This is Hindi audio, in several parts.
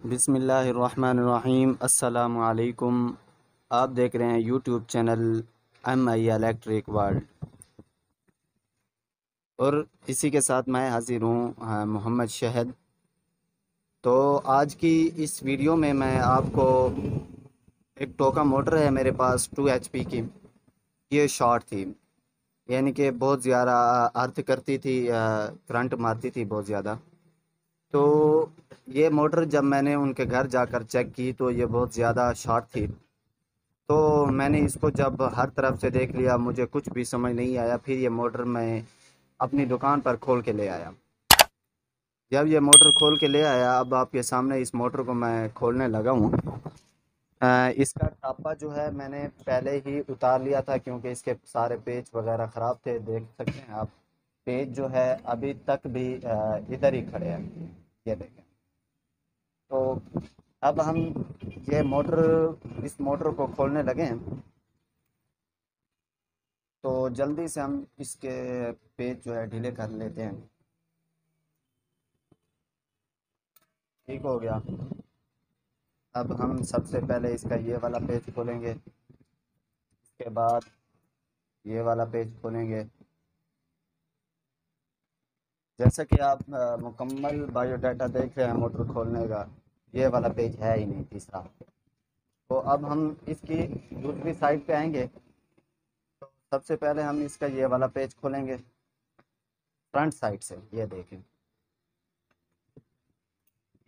बिस्मिल्लाहिर्रहमानिर्रहीम। अस्सलामु अलैकुम। आप देख रहे हैं YouTube channel MI electric world और इसी के साथ मैं हाजिर हूँ मोहम्मद शहद। तो आज की इस वीडियो में मैं आपको एक टोका मोटर है मेरे पास 2 HP की। ये शॉर्ट थी, यानी कि बहुत ज़्यादा अर्थ करती थी, करंट मारती थी बहुत ज़्यादा। तो ये मोटर जब मैंने उनके घर जाकर चेक की तो ये बहुत ज़्यादा शॉर्ट थी। तो मैंने इसको जब हर तरफ से देख लिया, मुझे कुछ भी समझ नहीं आया। फिर ये मोटर मैं अपनी दुकान पर खोल के ले आया। जब ये मोटर खोल के ले आया, अब आपके सामने इस मोटर को मैं खोलने लगा हूँ। इसका टापा जो है मैंने पहले ही उतार लिया था, क्योंकि इसके सारे पेच वगैरह ख़राब थे। देख सकते हैं आप, पेच जो है अभी तक भी इधर ही खड़े हैं, ये देखें। तो अब हम ये मोटर इस मोटर को खोलने लगे हैं। तो जल्दी से हम इसके पेज जो है ढीले कर लेते हैं। ठीक हो गया। अब हम सबसे पहले इसका ये वाला पेज खोलेंगे, उसके बाद ये वाला पेज खोलेंगे। जैसा कि आप मुकम्मल बायोडाटा देख रहे हैं मोटर खोलने का, ये वाला पेज है ही नहीं, तीसरा। तो अब हम इसकी दूसरी साइड पे आएंगे। तो सबसे पहले हम इसका ये वाला पेज खोलेंगे फ्रंट साइड से, ये देखें।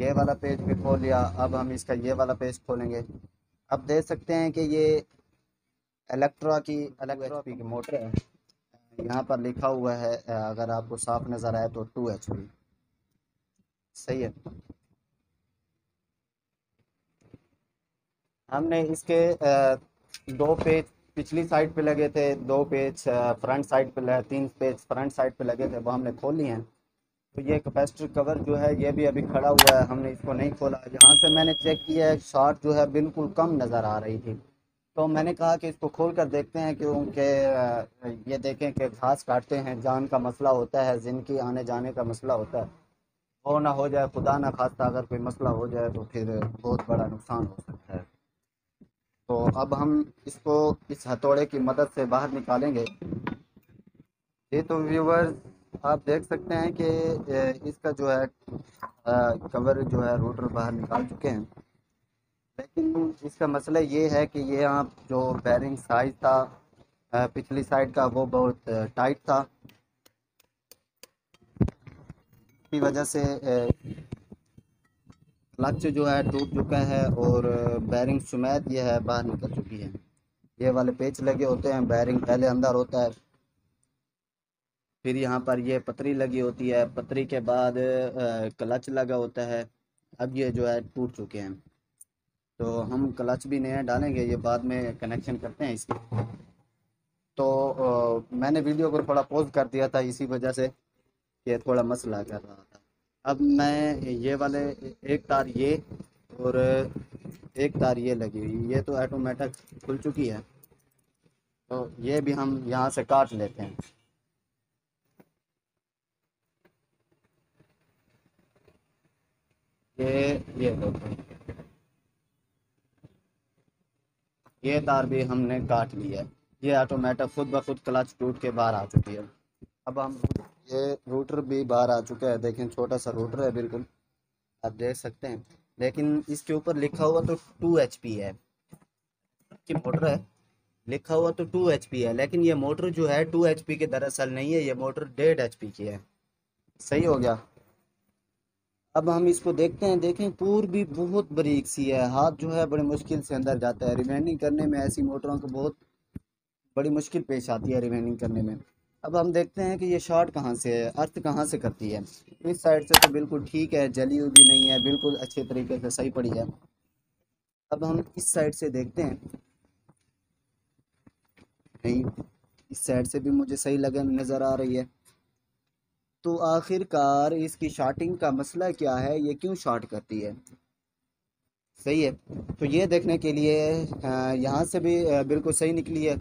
ये वाला पेज भी खोल लिया। अब हम इसका ये वाला पेज खोलेंगे। अब देख सकते हैं कि ये इलेक्ट्रो HP की मोटर है। यहाँ पर लिखा हुआ है, अगर आपको साफ नज़र आए तो 2 HP। सही है। हमने इसके दो पेज पिछली साइड पे लगे थे, दो पेज फ्रंट साइड पे लगे, 3 पेज फ्रंट साइड पे लगे थे, वो हमने खोल लिए हैं। तो ये कैपेसिटर कवर जो है ये भी अभी खड़ा हुआ है, हमने इसको नहीं खोला। यहाँ से मैंने चेक किया है, शॉर्ट जो है बिल्कुल कम नज़र आ रही थी। तो मैंने कहा कि इसको खोल कर देखते हैं, क्योंकि ये देखें कि घास काटते हैं, जान का मसला होता है, जिनकी आने जाने का मसला होता है। वो ना हो जाए, खुदा ना खास्ता अगर कोई मसला हो जाए तो फिर बहुत बड़ा नुकसान हो सकता है। तो अब हम इसको इस हथौड़े की मदद से बाहर निकालेंगे। ये तो व्यूवर्स आप देख सकते हैं कि इसका जो है कवर जो है रोटर बाहर निकाल चुके हैं। लेकिन इसका मसला ये है कि ये यहाँ जो बैरिंग साइज था पिछली साइड का, वो बहुत टाइट था। इसकी वजह से क्लच जो है टूट चुका है और बैरिंग समेत ये है बाहर निकल चुकी है। ये वाले पेच लगे होते हैं, बैरिंग पहले अंदर होता है, फिर यहाँ पर ये पतरी लगी होती है, पतरी के बाद क्लच लगा होता है। अब ये जो है टूट चुके हैं। तो हम क्लच भी नया डालेंगे, ये बाद में कनेक्शन करते हैं इसके। तो मैंने वीडियो को थोड़ा पॉज कर दिया था इसी वजह से, ये थोड़ा मसला कर रहा था। अब मैं ये वाले एक तार ये और एक तार ये लगी हुई, ये तो ऑटोमेटिक खुल चुकी है। तो ये भी हम यहाँ से काट लेते हैं। ये देखो, ये तार भी हमने काट लिया है। ये ऑटोमेटिक खुद ब खुद क्लच टूट के बाहर आ चुकी है। अब हम ये रूटर भी बाहर आ चुका है, देखें छोटा सा रूटर है बिल्कुल, आप देख सकते हैं। लेकिन इसके ऊपर लिखा हुआ तो 2 HP है कि मोटर है। लिखा हुआ तो 2 HP है, लेकिन ये मोटर जो है 2 HP की दरअसल नहीं है, ये मोटर 1.5 HP की है। सही हो गया। अब हम इसको देखते हैं, देखें पूर भी बहुत बारीक सी है, हाथ जो है बड़ी मुश्किल से अंदर जाता है। रिवाइंडिंग करने में ऐसी मोटरों को बहुत बड़ी मुश्किल पेश आती है रिवाइंडिंग करने में। अब हम देखते हैं कि ये शॉर्ट कहाँ से है, अर्थ कहाँ से करती है। इस साइड से तो बिल्कुल ठीक है, जली हुई भी नहीं है, बिल्कुल अच्छे तरीके से सही पड़ी है। अब हम इस साइड से देखते हैं, नहीं, इस साइड से भी मुझे सही लगे नज़र आ रही है। तो आखिरकार इसकी शॉर्टिंग का मसला क्या है, ये क्यों शॉर्ट करती है। सही है। तो ये देखने के लिए यहाँ से भी बिल्कुल सही निकली है।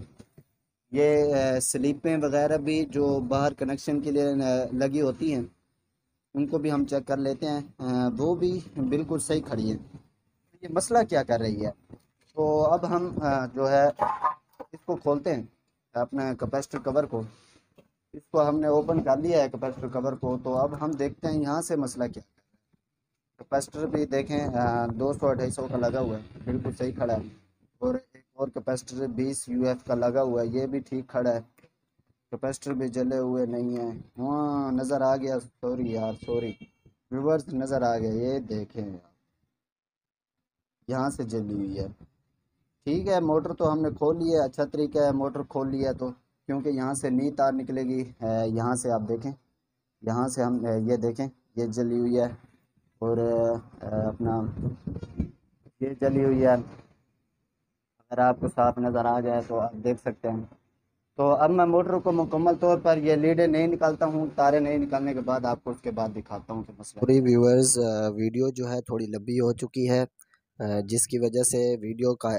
ये स्लीपें वगैरह भी जो बाहर कनेक्शन के लिए लगी होती हैं, उनको भी हम चेक कर लेते हैं। वो भी बिल्कुल सही खड़ी है। ये मसला क्या कर रही है। तो अब हम जो है इसको खोलते हैं, अपने कैपेसिटर कवर को। इसको हमने ओपन कर लिया है कैपेसिटर कवर को। तो अब हम देखते हैं यहाँ से मसला क्या है। कैपेसिटर भी देखें 200-250 का लगा हुआ है, बिल्कुल सही खड़ा है। और एक और कैपेसिटर 20 UF का लगा हुआ है, ये भी ठीक खड़ा है। कैपेसिटर भी जले हुए नहीं है। हाँ, नज़र आ गया, सॉरी यार सॉरी, रिवर्स नज़र आ गया। ये देखें यार, यहाँ से जली हुई है। ठीक है, मोटर तो हमने खोल ली है, अच्छा तरीका है मोटर खोल लिया है तो, क्योंकि यहाँ से नई तार निकलेगी। यहाँ से आप देखें, यहाँ से हम ये देखें, ये जली हुई है। और अपना ये जली हुई है। अगर आपको साफ नज़र आ जाए तो आप देख सकते हैं। तो अब मैं मोटर को मुकम्मल तौर पर ये लीडें नहीं निकालता हूँ, तारे नहीं निकालने के बाद आपको उसके बाद दिखाता हूँ कि मसला पूरी क्या है। व्यूअर्स, वीडियो जो है थोड़ी लंबी हो चुकी है, जिसकी वजह से वीडियो का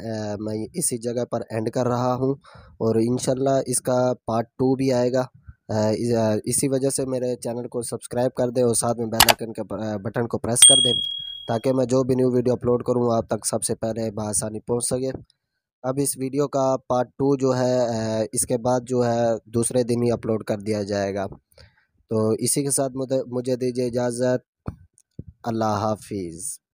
मैं इसी जगह पर एंड कर रहा हूं। और इंशाल्लाह इसका पार्ट 2 भी आएगा। इसी वजह से मेरे चैनल को सब्सक्राइब कर दें और साथ में बेल आइकन के बटन को प्रेस कर दें, ताकि मैं जो भी न्यू वीडियो अपलोड करूं आप तक सबसे पहले बआसानी पहुंच सके। अब इस वीडियो का पार्ट 2 जो है इसके बाद जो है दूसरे दिन ही अपलोड कर दिया जाएगा। तो इसी के साथ मुझे मुझे दीजिए इजाज़त। अल्लाह हाफिज़।